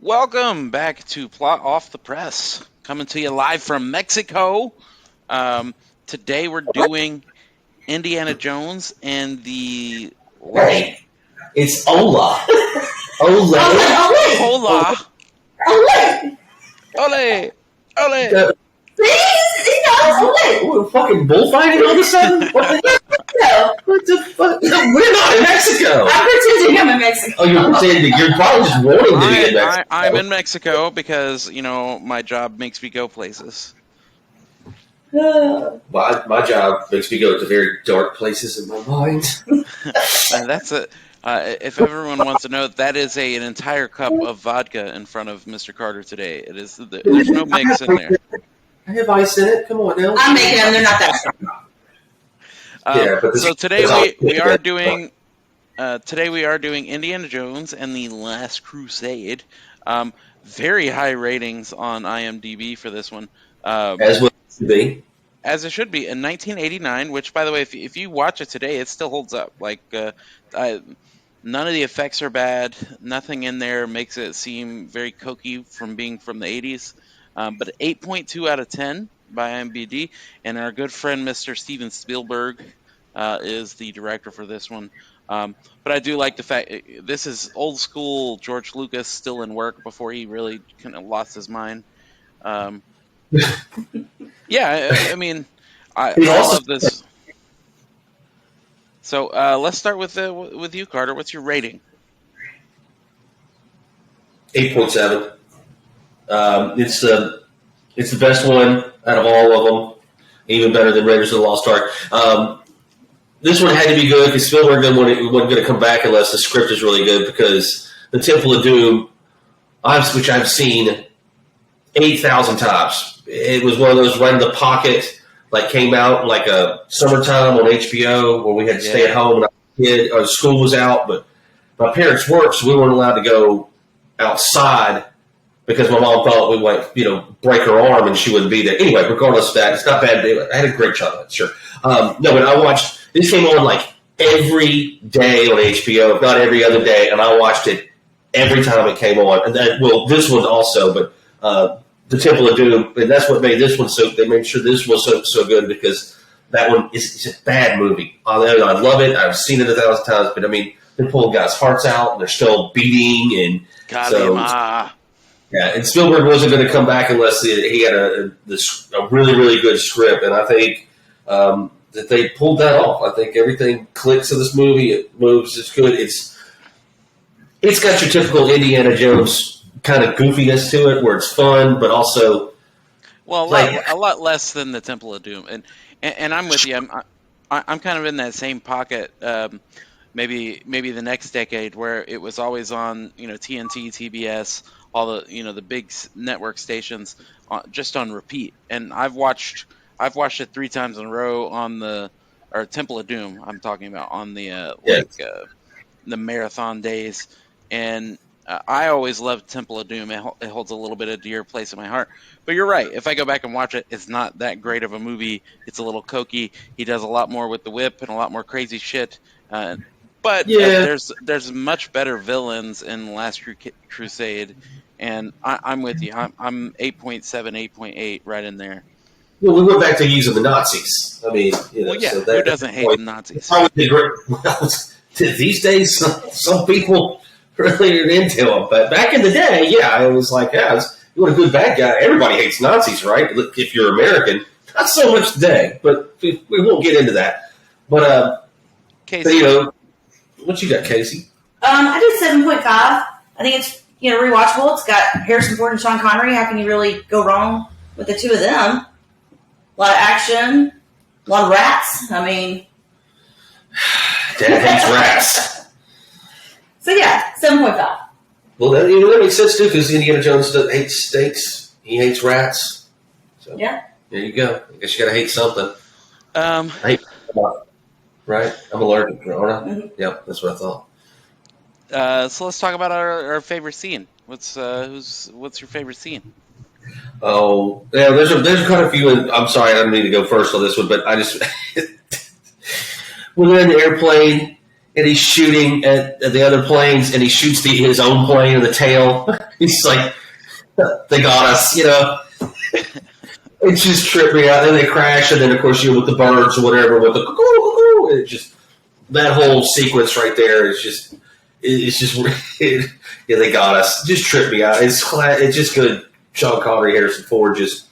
Welcome back to Plot Off the Press, coming to you live from Mexico. Today we're doing Indiana Jones and the Hey, it's Ola. Ole. Hola, Ole. ole, ole. We're fucking bullfighting all of a sudden? What the hell? What the fuck? No, we're not in Mexico. I'm pretending I'm in Mexico. Oh, you're pretending. You're probably just wanting to be in Mexico. I'm in Mexico because, my job makes me go places. My job makes me go to very dark places in my mind. That's it. If everyone wants to know, that is an entire cup of vodka in front of Mr. Carter today. It is. There's no mix in there. I have ice in it. Come on now. I'm making them. They're not that strong. So today we are doing. Today we are doing Indiana Jones and the Last Crusade. Very high ratings on IMDb for this one. As well as it should be. As it should be. In 1989, which, by the way, if you watch it today, it still holds up. None of the effects are bad. Nothing in there makes it seem very cokey from being from the 80s. But 8.2 out of 10 by IMDb. And our good friend, Mr. Steven Spielberg, is the director for this one. But I do like the fact this is old school George Lucas still in work before he really kind of lost his mind. Yeah, I mean, I love this. So let's start with you, Carter. What's your rating? 8.7. It's the best one out of all of them, even better than Raiders of the Lost Ark. This one had to be good because Spielberg wasn't going to come back unless the script is really good. Because the Temple of Doom, which I've seen 8,000 times, it was one of those right in the pocket. Like came out like a summertime on HBO where we had to stay at home when I was a kid, or school was out, but my parents worked, so we weren't allowed to go outside because my mom thought we might, break her arm and she wouldn't be there. Anyway, regardless of that, it's not bad. I had a great childhood, sure. No, but I watched, this came on like every day on HBO, if not every other day, and I watched it every time it came on. And this one also, but the Temple of Doom, and that's what made this one so. They made sure this was so good because that one is a bad movie. I love it. I've seen it 1,000 times, but I mean, they're pulling guys' hearts out, and they're still beating, and yeah. And Spielberg wasn't going to come back unless he had a really really good script, and I think that they pulled that off. I think everything clicks in this movie. It moves. It's good. It's got your typical Indiana Jones kind of goofiness to it, where it's fun, but also a lot less than the Temple of Doom. And I'm with you. I'm kind of in that same pocket. Maybe the next decade where it was always on, TNT, TBS, all the the big network stations, just on repeat. And I've watched it 3 times in a row on Temple of Doom. I'm talking about on the the marathon days. And I always loved Temple of Doom. It holds a little bit of dear place in my heart. But you're right. If I go back and watch it, it's not that great of a movie. It's a little cokey. He does a lot more with the whip and a lot more crazy shit. There's much better villains in Last Crusade. And I'm with you. I'm 8.7, 8.8 right in there. Well, we went back to using the Nazis. I mean, so who doesn't hate the Nazis? Well, these days, some people really are into them. But back in the day, it was like, you want a good bad guy. Everybody hates Nazis, right? If you're American. Not so much today, but we won't get into that. But, Casey. What you got, Casey? I did 7.5. I think it's, rewatchable. It's got Harrison Ford and Sean Connery. How can you really go wrong with the two of them? A lot of action. A lot of rats. I mean... Dad hates rats. So, 7.5. Well, that makes sense, too, because Indiana Jones hates steaks. He hates rats. So, there you go. I guess you got to hate something. I hate right? I'm allergic, aren't I? Mm-hmm. Yep, that's what I thought. So let's talk about our favorite scene. What's your favorite scene? Oh, yeah, there's quite a few. I'm sorry, I didn't mean to go first on this one, but I just when they're in the airplane and he's shooting at the other planes, and he shoots his own plane in the tail. He's like, they got us, It just tripped me out. Then they crash, and then of course with the birds or whatever, with the cuckoo, it just that whole sequence right there is just yeah, they got us. It just tripped me out. It's just good. Sean Connery, Harrison Ford, just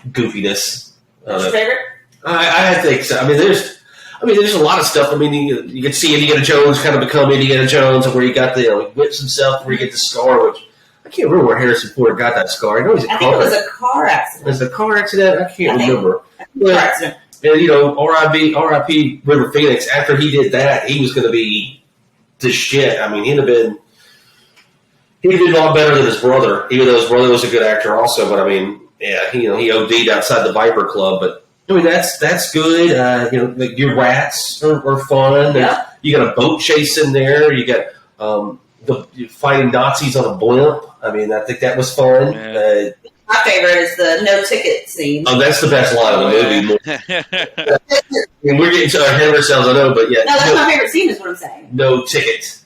goofiness. What's your favorite? I think so. I mean, there's a lot of stuff. I mean, you can see Indiana Jones kind of become Indiana Jones, where he got he whips himself, where he get the scar, which I can't remember where Harrison Ford got that scar. I know he's I think it was a car accident. Was it a car accident? I can't remember. Car accident. And R.I.P. River Phoenix. After he did that, he was going to be the shit. I mean, he'd did a lot better than his brother, even though his brother was a good actor also. But I mean, yeah, he OD'd outside the Viper Club. But I mean, that's good. Like your rats are fun. Yeah. You got a boat chase in there. You got you're fighting Nazis on a blimp. I mean, I think that was fun. Yeah. My favorite is the no ticket scene. Oh, that's the best line of the movie. And we're getting ahead of ourselves, I know, but yeah. No, that's my favorite scene, is what I'm saying. No ticket.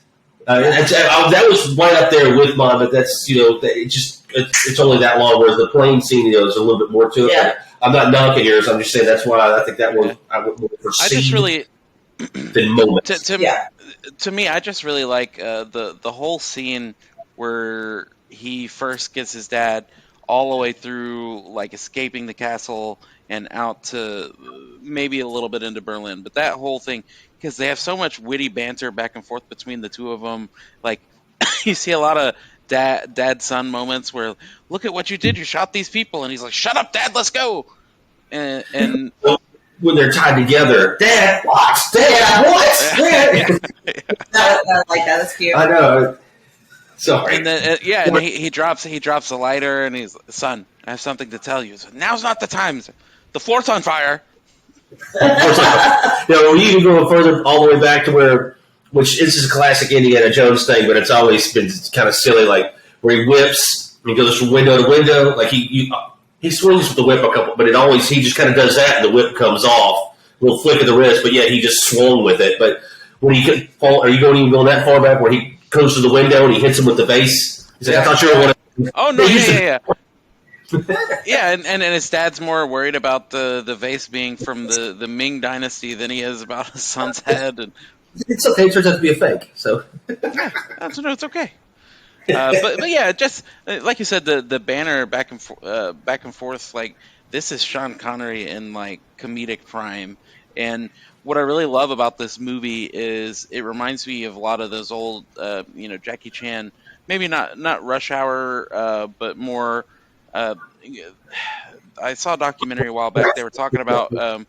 That was right up there with mine, but that's it's only that long. Whereas the plane scene, there's a little bit more to it. Yeah. I'm not knocking yours. I'm just saying that's why I think that one I would more for I just really than moments. To me, I just really like the whole scene where he first gets his dad all the way through, like escaping the castle and out to maybe a little bit into Berlin. But that whole thing, because they have so much witty banter back and forth between the two of them. Like you see a lot of dad son moments where, look at what you did, you shot these people, and he's like, shut up, Dad, let's go. And when they're tied together, Dad, what? Dad, what? Dad. I like that. That's cute. I know. Sorry. And then and he drops the lighter, and he's, son, I have something to tell you. So, now's not the time. The floor's on fire. We even go further all the way back to which this is a classic Indiana Jones thing, but it's always been kind of silly, like where he whips and he goes from window to window, like he swings with the whip but he just kind of does that and the whip comes off, a little flick of the wrist, but yeah, he just swung with it. But when he could fall, are you even going that far back where he goes to the window and he hits him with the vase? He's like, I thought you were one of. Oh no, yeah. Yeah, and his dad's more worried about the vase being from the Ming Dynasty than he is about his son's head. And it's okay. It turns out to be a fake. So yeah, it's okay. But yeah, just like you said, the banner back and forth. Like, this is Sean Connery in like comedic prime, and what I really love about this movie is it reminds me of a lot of those old, Jackie Chan. Maybe not Rush Hour, but more. I saw a documentary a while back. They were talking about.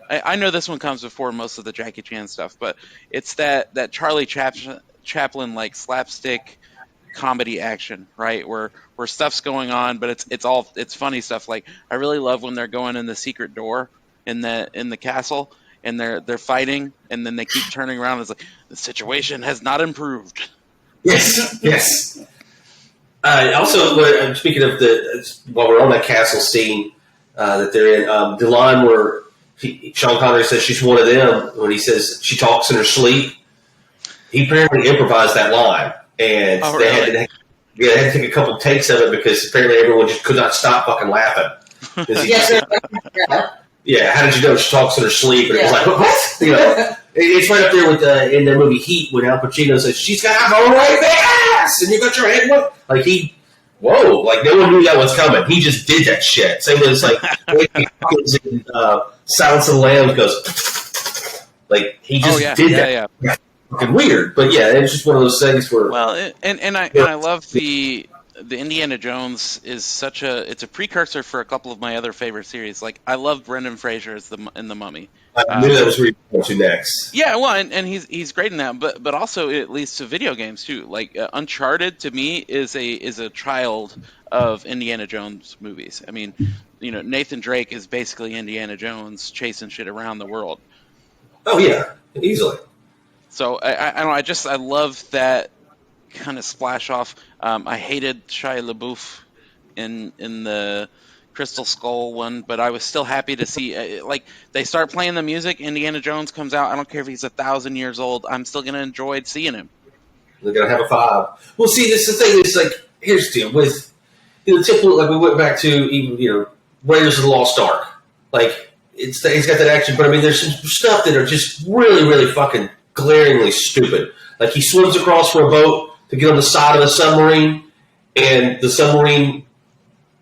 I know this one comes before most of the Jackie Chan stuff, but it's that Charlie Chaplin like slapstick comedy action, right? Where stuff's going on, but it's funny stuff. Like, I really love when they're going in the secret door in the castle, and they're fighting, and then they keep turning around. It's like, the situation has not improved. Yes. Also, speaking of while we're on that castle scene that they're in, the line where Sean Connery says she's one of them, when he says she talks in her sleep, he apparently improvised that line, and they had to take a couple takes of it because apparently everyone just could not stop fucking laughing. Yeah, how did you know she talks in her sleep? And it was like, what? It's right up there with in the movie Heat when Al Pacino says, she's got a right ass, and you got your head what? Like whoa, like no one knew that was coming. He just did that shit. Same as like in Silence of the Lambs goes, like he just did that. Yeah. Fucking weird, but yeah, it's just one of those things where. Well, and I love the Indiana Jones is it's a precursor for a couple of my other favorite series. Like, I love Brendan Fraser in the Mummy. I knew that was where you were going to next. Yeah, well, and he's great in that, but also it leads to video games too. Like, Uncharted to me is a child of Indiana Jones movies. I mean, Nathan Drake is basically Indiana Jones chasing shit around the world. Oh yeah, easily. So I love that kind of splash off. I hated Shia LaBeouf in the Crystal Skull one, but I was still happy to see like they start playing the music. Indiana Jones comes out. I don't care if he's 1,000 years old. I'm still gonna enjoy seeing him. They're gonna have a 5. Well, see, this is the thing. It's like here's the deal with typical. Like we went back to even Raiders of the Lost Ark. Like he's got that action, but I mean, there's some stuff that are just really, really fucking glaringly stupid. Like he swims across for a boat to get on the side of the submarine, and the submarine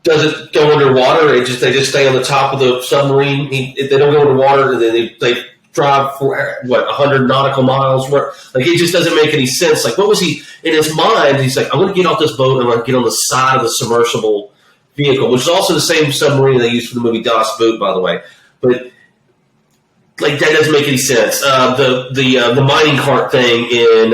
doesn't go underwater. They just stay on the top of the submarine. They don't go underwater, and then they drive for 100 nautical miles. Like it just doesn't make any sense. Like what was he in his mind? He's like, I'm going to get off this boat and I'm going to get on the side of the submersible vehicle, which is also the same submarine they used for the movie Das Boot, by the way. But like that doesn't make any sense. The mining cart thing in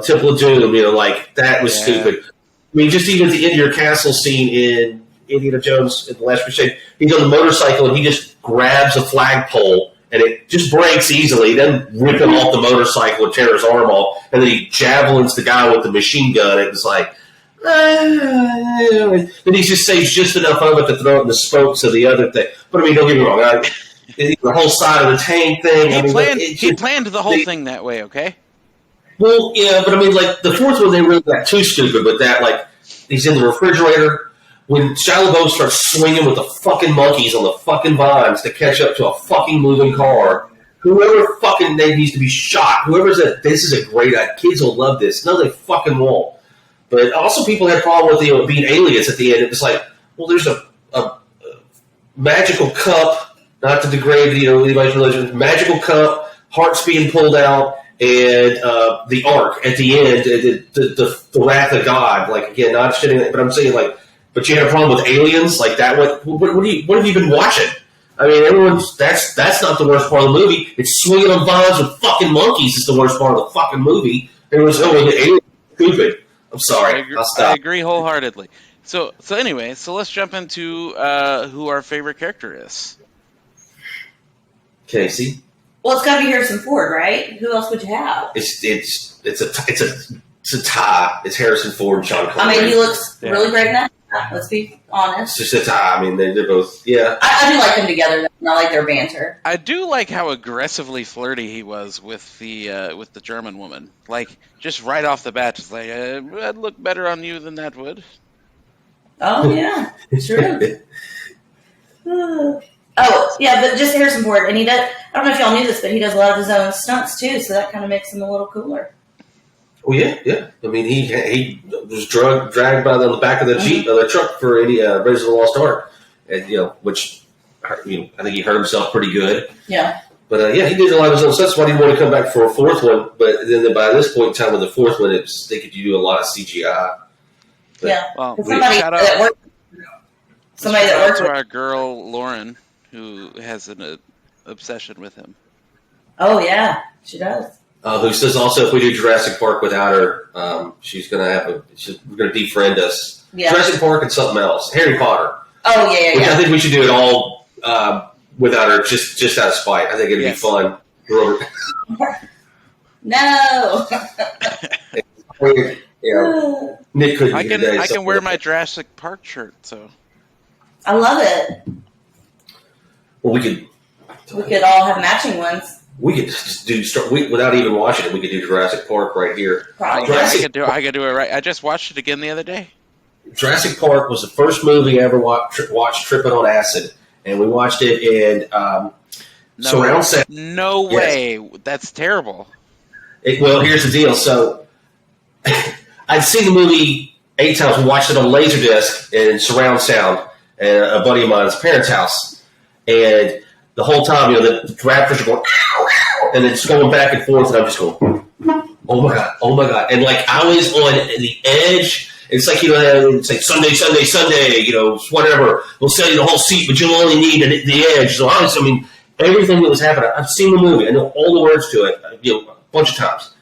Temple of Doom, like that was stupid. I mean, just even at the end of your castle scene in Indiana Jones at the Last Crusade, he's on the motorcycle and he just grabs a flagpole and it just breaks easily. He doesn't rip him off the motorcycle and tear his arm off, and then he javelins the guy with the machine gun. It was like, then he just saves just enough of it to throw it in the spokes of the other thing. But I mean, don't get me wrong. The whole side of the tank thing. He planned the whole thing that way, okay? Well, yeah, but I mean, like, the fourth one, they really got too stupid with that. Like, he's in the refrigerator. When Shia LaBeouf starts swinging with the fucking monkeys on the fucking vines to catch up to a fucking moving car, whoever fucking needs to be shot, whoever said, this is a great idea, kids will love this. No, they fucking won't. But also people had a problem with being aliens at the end. It was like, well, there's a magical cup, not to degrade anybody's religion, magical cup, hearts being pulled out, and the ark at the end, the wrath of God. Like, again, not shitting, but I'm saying, like, but you had a problem with aliens? Like, that? What have you been watching? I mean, that's not the worst part of the movie. It's swinging on vines with fucking monkeys is the worst part of the fucking movie. Everyone's the aliens stupid. I'm sorry. I'll stop. I agree wholeheartedly. So anyway, let's jump into who our favorite character is. Casey. Well, it's got to be Harrison Ford, right? Who else would you have? It's a tie. It's Harrison Ford and Sean Connery. I mean, he looks really great in that. Let's be honest. It's just a tie. I mean, they're both. Yeah. I do like them together. I like their banter. I do like how aggressively flirty he was with the German woman. Like, just right off the bat, just like, I'd look better on you than that would. Oh yeah, true. Oh yeah, but just Harrison Ford, and he does. I don't know if y'all knew this, but he does a lot of his own stunts too, so that kind of makes him a little cooler. Oh yeah. I mean, he was dragged by the back of the Jeep, of the truck for any Raiders of the Lost Ark, and which I think he hurt himself pretty good. Yeah. But he did a lot of his own stuff. That's why he didn't want to come back for a fourth one. But then by this point in time, with the fourth one, they could do a lot of CGI. But, yeah. Well, somebody that works with our girl Lauren, who has an obsession with him. Oh yeah, she does. Who says also if we do Jurassic Park without her, she's going to defriend us. Yeah. Jurassic Park and something else. Harry Potter. Oh yeah. Which I think we should do it all without her, just out of spite. I think it'd be fun. No. Nick couldn't. I can wear my Jurassic Park shirt. So. I love it. Well, we could all have matching ones. We could just without even watching it. We could do Jurassic Park right here. I could do it right. I just watched it again the other day. Jurassic Park was the first movie I ever watched tripping on acid, and we watched it in surround sound. No way, that's terrible. Well, here's the deal. So I'd seen the movie 8 times. We watched it on Laserdisc and surround sound at a buddy of mine's parents' house, and the whole time, the raptors are going, ow, ow, and it's going back and forth, and I'm just going, oh my god, and like I was on the edge. It's like it's like Sunday, whatever. We'll sell you the whole seat, but you'll only need the edge. So honestly, I mean, everything that was happening. I've seen the movie. I know all the words to it, a bunch of times.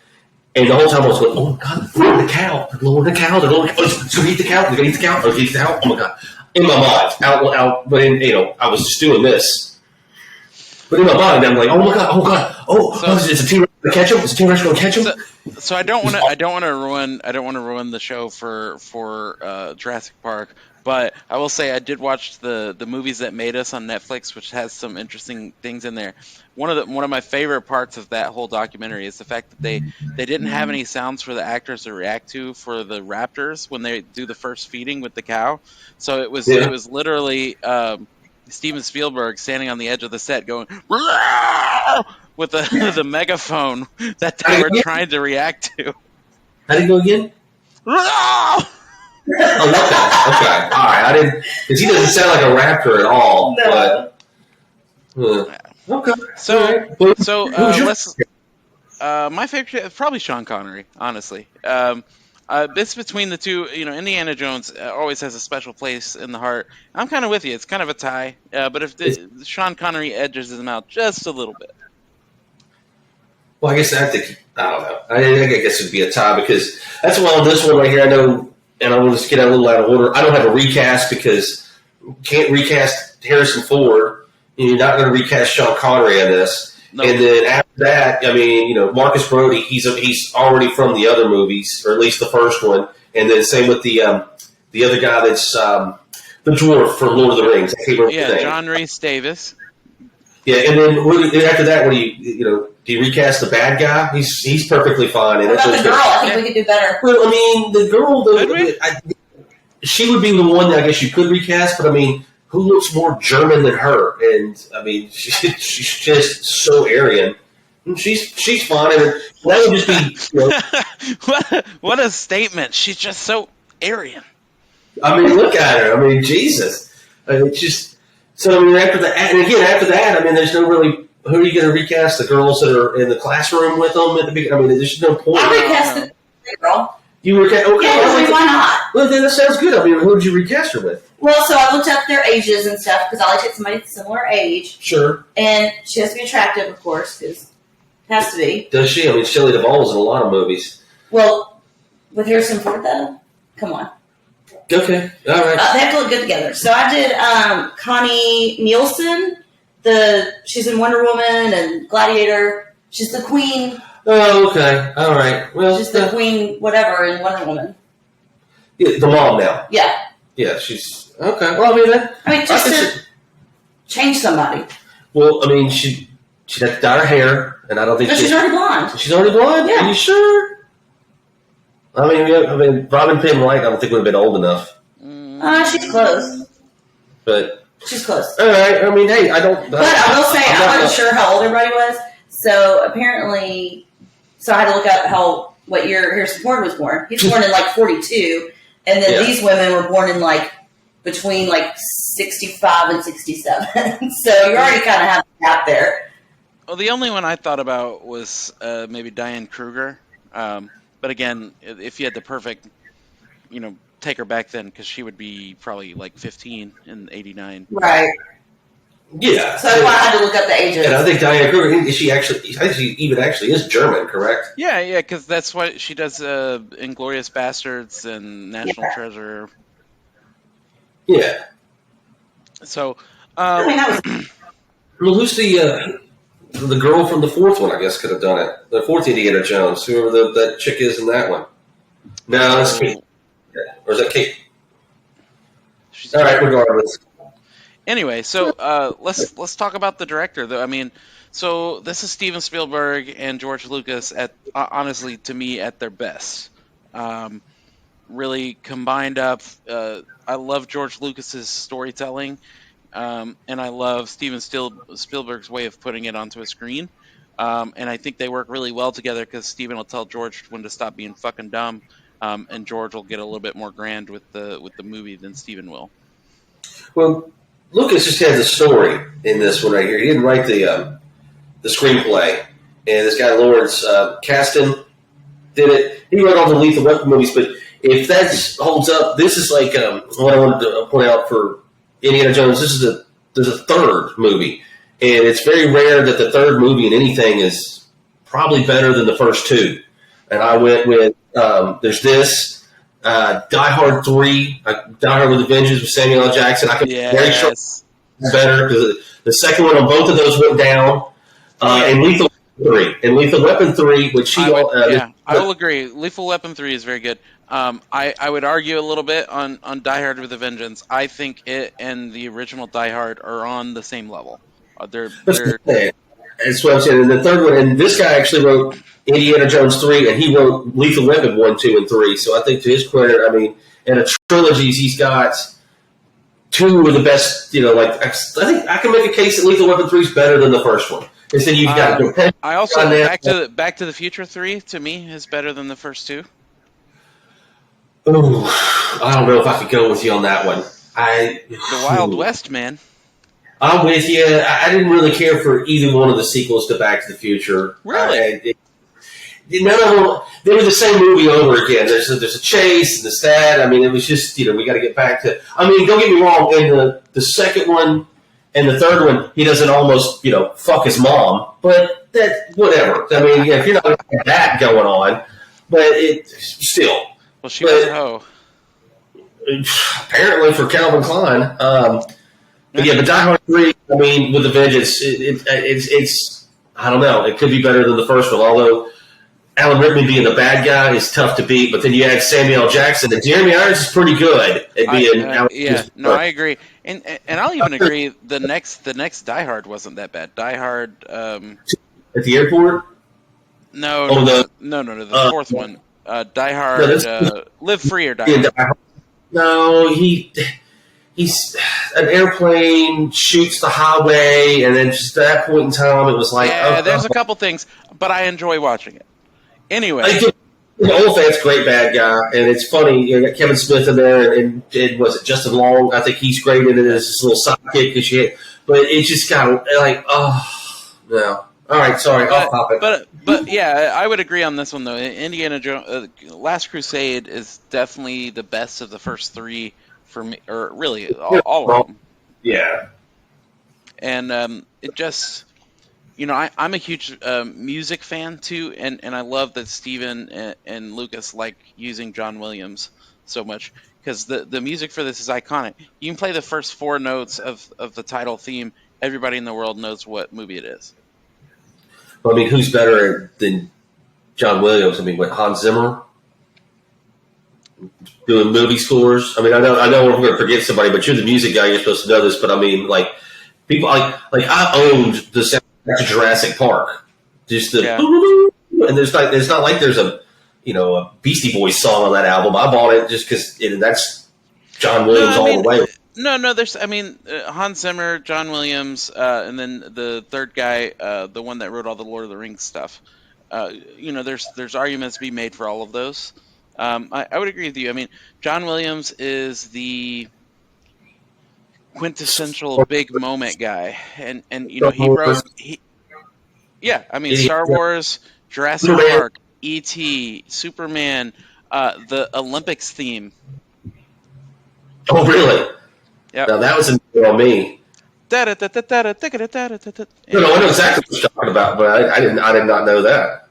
And the whole time I was going, oh my god, they're lowering the cow. They're lowering the cow. It's going to eat the cow. They're going to eat the cow. They're going to eat the cow. Oh my god. In my mind, out. But I was just doing this. But in my mind, I'm like, oh my god, it's a T-Rex going to catch him? Is a T-Rex going to catch him? So I don't want to ruin the show for Jurassic Park, but I will say I did watch the movies that made us on Netflix, which has some interesting things in there. One of my favorite parts of that whole documentary is the fact that they didn't have any sounds for the actors to react to for the raptors when they do the first feeding with the cow. So it was literally Steven Spielberg standing on the edge of the set going with the megaphone that they were trying to react to. How did it go again? Oh, okay. All right. I didn't, because he doesn't sound like a raptor at all. No. But, okay. So let's. My favorite is probably Sean Connery. Honestly, this between the two. Indiana Jones always has a special place in the heart. I'm kind of with you. It's kind of a tie. But if Sean Connery edges him out just a little bit. Well, I guess I don't know. I guess it'd be a tie because that's why on this one right here, I know, and I will just get a little out of order. I don't have a recast because you can't recast Harrison Ford, and you're not going to recast Sean Connery in this. No. And then after that, I mean, Marcus Brody, he's already from the other movies, or at least the first one. And then same with the other guy that's the dwarf from Lord of the Rings. I can't remember his name. John Rhys Davis. Yeah, and then after that, what do you recast the bad guy? He's perfectly fine. And what about the girl? I think we could do better. Well, I mean, the girl, she would be the one that I guess you could recast. But I mean, who looks more German than her? And I mean, she's just so Aryan. She's fine, and that would just be what a statement. She's just so Aryan. I mean, look at her. I mean, Jesus. It's just. So, I mean, after that, I mean, there's no really. Who are you going to recast? The girls that are in the classroom with them at the beginning? I mean, there's no point. I recast the girl. You recast? Okay. Yeah, why not? Well, then that sounds good. I mean, who did you recast her with? Well, so I looked up their ages and stuff because I like to get somebody similar age. Sure. And she has to be attractive, of course, because it has to be. Does she? I mean, Shelley Duvall's in a lot of movies. Well, with Harrison Ford, though, come on. Okay, all right. They have to look good together. So I did Connie Nielsen. She's in Wonder Woman and Gladiator. She's the queen. Oh, okay. All right. Well, she's the queen, whatever, in Wonder Woman. Yeah, the mom now. Yeah. Yeah, she's okay. Well, I mean, just to change somebody. Well, I mean, she'd have to dye her hair, and I don't think she's already blonde. She's already blonde. Yeah. Are you sure? I mean, Robin Penn White, I don't think would have been old enough. She's close. But she's close. All right. I mean, hey, I don't. But I will say, I wasn't sure how old everybody was. So apparently, I had to look up what year Harrison Ford was born. He's born in 42, and then these women were born in between 65 and 67. So you already kind of have a gap there. Well, the only one I thought about was maybe Diane Kruger. But again, if you had the perfect, take her back then, because she would be probably 15 in '89. Right. Yeah. So that's why I had to look up the ages. And I think Diane Kruger, I think she even actually is German, correct? Yeah, because that's why she does Inglourious Bastards and National Treasure. Yeah. So, well, who's the girl from the fourth one? I guess could have done it. The fourth Indiana Jones, whoever that chick is in that one. No, that's Kate. Or is that Kate? All right, regardless. Anyway, so let's talk about the director, though. I mean, so this is Steven Spielberg and George Lucas at honestly, to me, at their best. Really combined up. I love George Lucas's storytelling, and I love Steven Spielberg's way of putting it onto a screen. And I think they work really well together because Steven will tell George when to stop being fucking dumb, and George will get a little bit more grand with the movie than Steven will. Well, Lucas just had the story in this one right here. He didn't write the screenplay, and this guy Lawrence Kasdan did it. He wrote all the Lethal Weapon movies, but if that holds up, this is what I wanted to point out for Indiana Jones. There's a third movie, and it's very rare that the third movie in anything is probably better than the first two. And I went with there's this. Die Hard 3, Die Hard with a Vengeance with Samuel L. Jackson. I can very short. better because the second one on both of those went down. And Lethal Weapon 3, which I will agree. Lethal Weapon 3 is very good. I would argue a little bit on Die Hard with a Vengeance. I think it and the original Die Hard are on the same level. That's what I'm saying. And the third one, and this guy actually wrote Indiana Jones 3, and he wrote Lethal Weapon 1, 2, and 3. So I think to his credit, I mean, in a trilogies, he's got two of the best, I think I can make a case that Lethal Weapon 3 is better than the first one. And then you've got I also Back to the Future 3 to me is better than the first two. Ooh, I don't know if I could go with you on that one. The Wild West, man. I'm with you. I didn't really care for either one of the sequels to Back to the Future. Really? None of them. They were the same movie over again. There's a chase and this that. I mean, it was just we got to get back to. I mean, don't get me wrong. In the second one and the third one, he doesn't almost fuck his mom, but that whatever. I mean, if you're not going to have that going on, but it still. Well, she was a hoe. Apparently for Calvin Klein. But Die Hard 3, I mean, with a Vengeance, it's I don't know. It could be better than the first one, although Alan Rickman being the bad guy is tough to beat. But then you add Samuel L. Jackson, and Jeremy Irons is pretty good at being I agree. And I'll even agree the next Die Hard wasn't that bad. Die Hard at the airport? No, the fourth one. Die Hard Live Free or Die Hard. No, he's an airplane shoots the highway, and then just at that point in time, it was like there's a couple things, but I enjoy watching it. Anyway, Oliphant's great bad guy, and it's funny. You got Kevin Smith in there, and was it Justin Long? I think he's great in it as this little sidekick. But it just got like, oh no. All right, sorry, off topic. But yeah, I would agree on this one though. Indiana Jones, Last Crusade is definitely the best of the first three for me, or really all of them. Yeah. And it just, I'm a huge music fan too, and I love that Steven and Lucas like using John Williams so much because the music for this is iconic. You can play the first four notes of the title theme. Everybody in the world knows what movie it is. Well, I mean, who's better than John Williams? I mean, Hans Zimmer doing movie scores. I mean, I know we're going to forget somebody, but you're the music guy. You're supposed to know this. But I mean, like people like I owned the soundtrack to Jurassic Park. Just the and it's not like there's a Beastie Boys song on that album. I bought it just because that's John Williams all the way. No. There's, Hans Zimmer, John Williams, and then the third guy, the one that wrote all the Lord of the Rings stuff. There's arguments to be made for all of those. I would agree with you. I mean, John Williams is the quintessential big moment guy, and he wrote Star Wars, Jurassic Park, E.T., Superman, the Olympics theme. Oh, really? Yeah. Now that was on me. No, I know exactly what you're talking about, but I did not know that.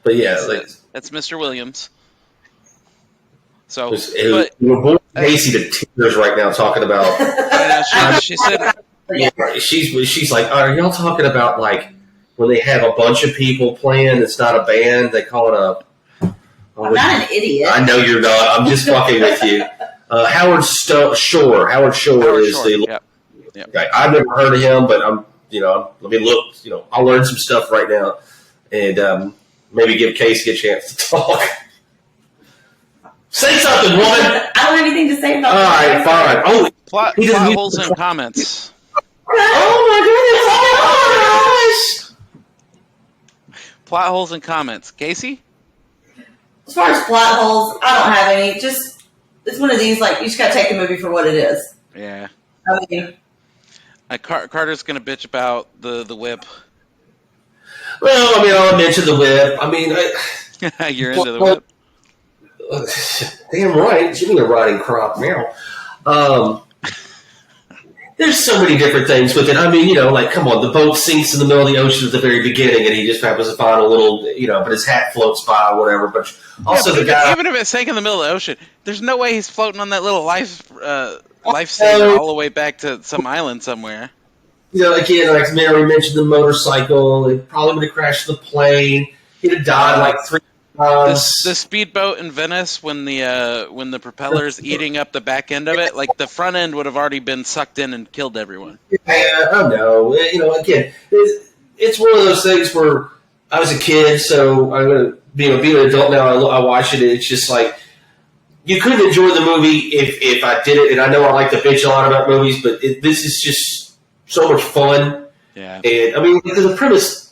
But yeah, that's Mr. Williams. So, we're both Casey to tears right now talking about. She said, she's like, are y'all talking about like when they have a bunch of people playing? It's not a band. They call it a. I'm not an idiot. I know you're not. I'm just fucking with you. Howard Shore. Howard Shore is the. Yep. Guy. I've never heard of him, but I'm. Let me look. I'll learn some stuff right now, and maybe give Casey a chance to talk. Say something, woman. I don't have anything to say about that. All right, fine. Oh, plot holes in comments. Oh my goodness! Plot holes in comments, Casey. As far as plot holes, I don't have any. Just it's one of these like you just gotta take the movie for what it is. Yeah. I mean, Carter's gonna bitch about the whip. Well, I'll mention the whip. You're into the whip. Damn right. Give me a riding crop now. There's so many different things with it. Come on, the boat sinks in the middle of the ocean at the very beginning, and he just happens to find a little, but his hat floats by or whatever. But also even if it sank in the middle of the ocean, there's no way he's floating on that little life lifesaver all the way back to some island somewhere. Again, like Mary mentioned, the motorcycle. It probably would have crashed the plane. He'd have died like 3 times. The speedboat in Venice, when the propeller's eating up the back end of it, like the front end would have already been sucked in and killed everyone. Yeah, I know. Again, it's one of those things where I was a kid, so I'm gonna being an adult now. I watch it. It's just like you couldn't enjoy the movie if I did it. And I know I like to bitch a lot about movies, but this is just so much fun. Yeah. And I mean, the premise.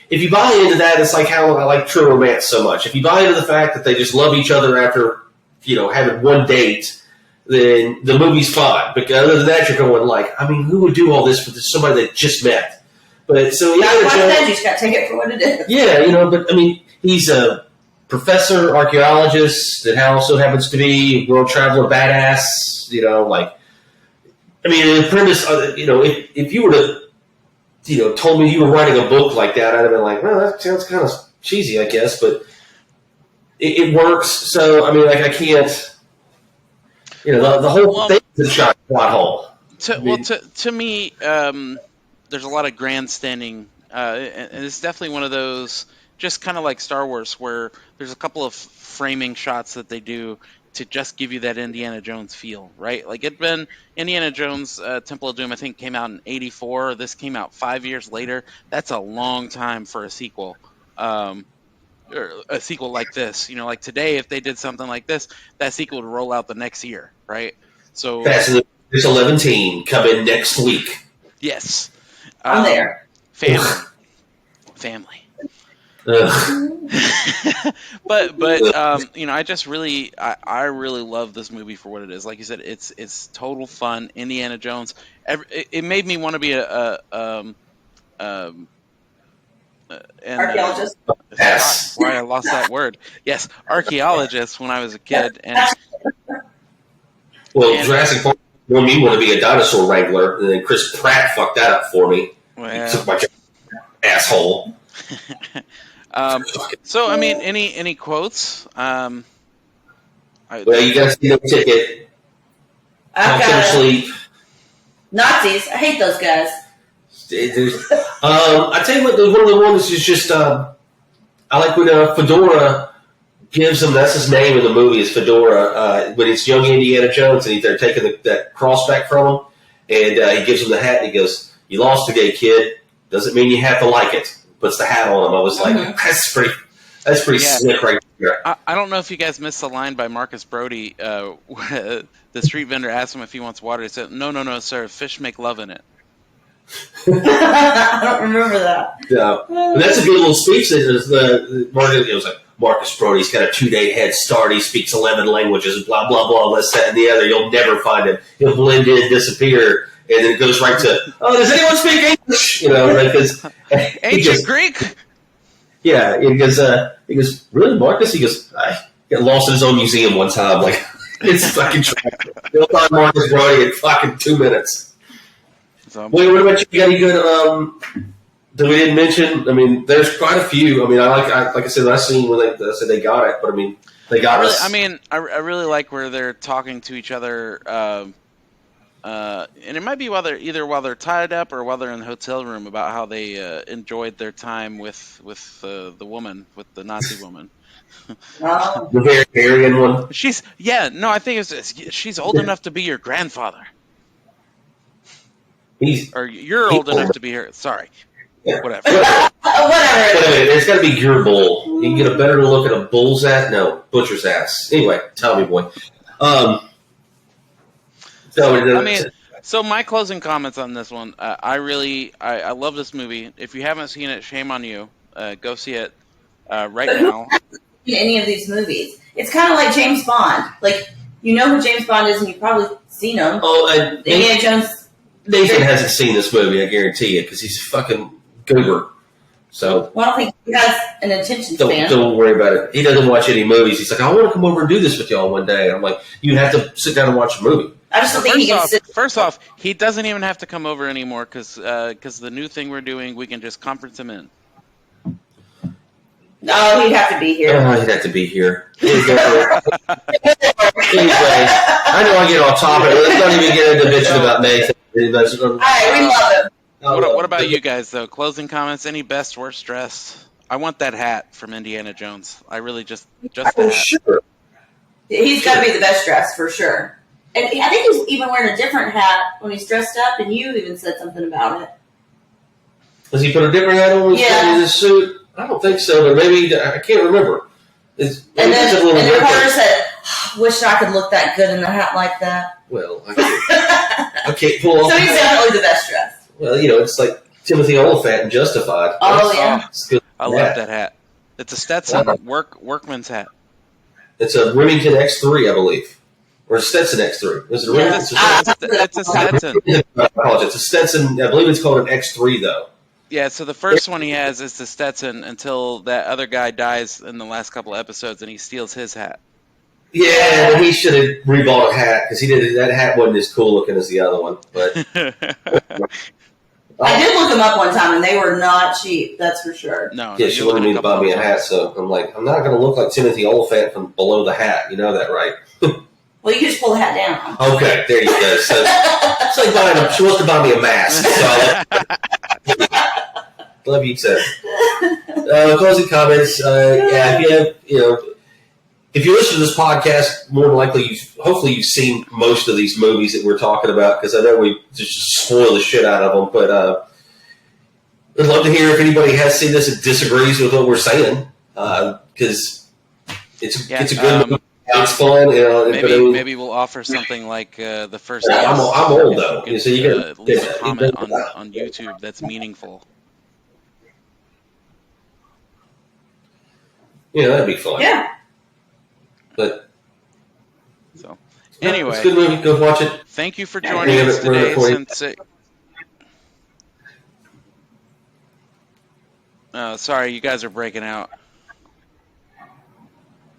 If you buy into that, it's like how I like true romance so much. If you buy into the fact that they just love each other after having one date, then the movie's fine. But other than that, you're going like, I mean, who would do all this with somebody they just met? But so you just got to take it for what it is. Yeah, but I mean, he's a professor, archaeologist that also happens to be a world traveler badass. I mean, the premise, if you were to, told me you were writing a book like that, I'd have been like, well, that sounds kind of cheesy, I guess, but it works. So, I mean, like, I can't, the whole thing is a shot plot hole. To me, there's a lot of grandstanding, and it's definitely one of those, just kind of like Star Wars, where there's a couple of framing shots that they do to just give you that Indiana Jones feel, right? Like it'd been Indiana Jones Temple of Doom, I think, came out in '84. This came out 5 years later. That's a long time for a sequel. Or a sequel like this. Like today, if they did something like this, that sequel would roll out the next year, right? So Fast and Furious 11 coming next week. Yes. I'm there. Family. but I just really I really love this movie for what it is. Like you said, it's total fun. Indiana Jones. It made me want to be an archaeologist. Yes. Why I lost that word. Yes, archaeologist when I was a kid. Jurassic Park made me want to be a dinosaur wrangler, and then Chris Pratt fucked that up for me. Well, he took my asshole. So I mean, any quotes? You gotta see the ticket. Sleep. Nazis. I hate those guys. I tell you what, one of the ones is just I like when Fedora gives him, that's his name in the movie, is Fedora, when it's young Indiana Jones and they're taking that cross back from him, and he gives him the hat and he goes, "You lost today, kid. Doesn't mean you have to like it." Puts the hat on him. I was like, that's pretty slick right there. I don't know if you guys missed the line by Marcus Brody. The street vendor asked him if he wants water. He said, no, sir. Fish make love in it. I don't remember that. Yeah. But that's a good little speech. It was like, Marcus Brody's got a 2-day head start. He speaks 11 languages, blah, blah, blah, this, that, and the other. You'll never find him. He'll blend in, disappear. And then it goes right to, does anyone speak English? Because ancient Greek. Yeah, he goes, really, Marcus? He goes, I got lost in his own museum one time. Like, it's fucking tragic. You'll find Marcus Brody in fucking 2 minutes. Wait, what about you? You got any good that we didn't mention? I mean, there's quite a few. I mean, like I said, I seen when they said they got it, but I mean, they got us. I mean, I really like where they're talking to each other. And it might be while they're tied up or while they're in the hotel room about how they enjoyed their time with the woman, with the Nazi woman. The Bavarian one. I think she's old enough to be your grandfather. You're old enough to be her. Sorry. Yeah. Whatever. Whatever. There's got to be your bull. You can get a better look at a bull's ass. No, butcher's ass. Anyway, tell me, boy. So my closing comments on this one, I love this movie. If you haven't seen it, shame on you. Go see it right now. Any of these movies, it's kind of like James Bond. Like, you know who James Bond is, and you've probably seen him. Indiana Jones. Nathan hasn't seen this movie, I guarantee it, because he's a fucking goober. So, well, I don't think he has an attention span. Don't worry about it. He doesn't watch any movies. He's like, I want to come over and do this with y'all one day. I'm like, you have to sit down and watch a movie. I just don't think he can sit. First off, he doesn't even have to come over anymore because the new thing we're doing, we can just conference him in. No, he'd have to be here. He'd have to be here. Anyway, I know I get off topic. Let's not even get into bitching about Nathan. All right, we love him. What about you guys, though? Closing comments? Any best, worst dressed? I want that hat from Indiana Jones. I really just the hat. Sure. He's got to be the best dressed for sure. And I think he's even wearing a different hat when he's dressed up, and you even said something about it. Does he put a different hat on in his suit? I don't think so, but maybe I can't remember. And then Carter said, "Wish I could look that good in a hat like that." Well, I can't pull off. So he's definitely the best dressed. Well, it's like Timothy Oliphant in Justified. Oh yeah, I love that hat. It's a Stetson workman's hat. It's a Remington X3, I believe, or a Stetson X3. Is it a Remington? It's a Stetson. I apologize. It's a Stetson. I believe it's called an X3 though. Yeah, so the first one he has is the Stetson until that other guy dies in the last couple of episodes and he steals his hat. Yeah, he should have rebought a hat because that hat wasn't as cool looking as the other one. But I did look them up one time and they were not cheap. That's for sure. No, yeah, she wanted me to buy me a hat, so I'm like, I'm not going to look like Timothy Oliphant from below the hat. You know that, right? Well, you can just pull the hat down. Okay, there you go. So it's like she wants to buy me a mask. So love you too. Closing comments. If you listen to this podcast, more than likely, hopefully you've seen most of these movies that we're talking about because I know we just spoil the shit out of them. But I'd love to hear if anybody has seen this and disagrees with what we're saying because it's a good movie. It's fun. Maybe we'll offer something like the first. I'm old though, so you can leave a comment on YouTube that's meaningful. Yeah, that'd be fun. Yeah. But anyway, it's a good movie. Go watch it. Thank you for joining us today. Sorry, you guys are breaking out.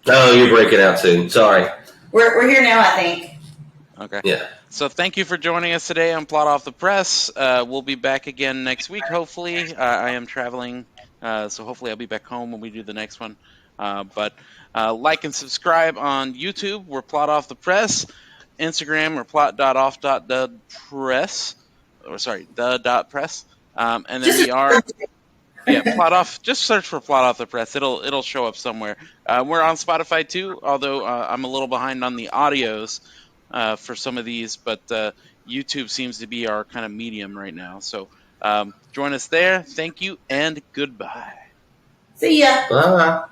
Oh, you're breaking out too. Sorry. We're here now, I think. Okay. Yeah. So thank you for joining us today on Plot Off the Press. We'll be back again next week, hopefully. I am traveling, so hopefully I'll be back home when we do the next one. But like and subscribe on YouTube. We're Plot Off the Press. Instagram, we're plot.off.press. The.press. And then we are... Yeah, Plot Off. Just search for Plot Off the Press. It'll show up somewhere. We're on Spotify too, although I'm a little behind on the audios for some of these, but YouTube seems to be our kind of medium right now. So join us there. Thank you and goodbye. See ya. Bye.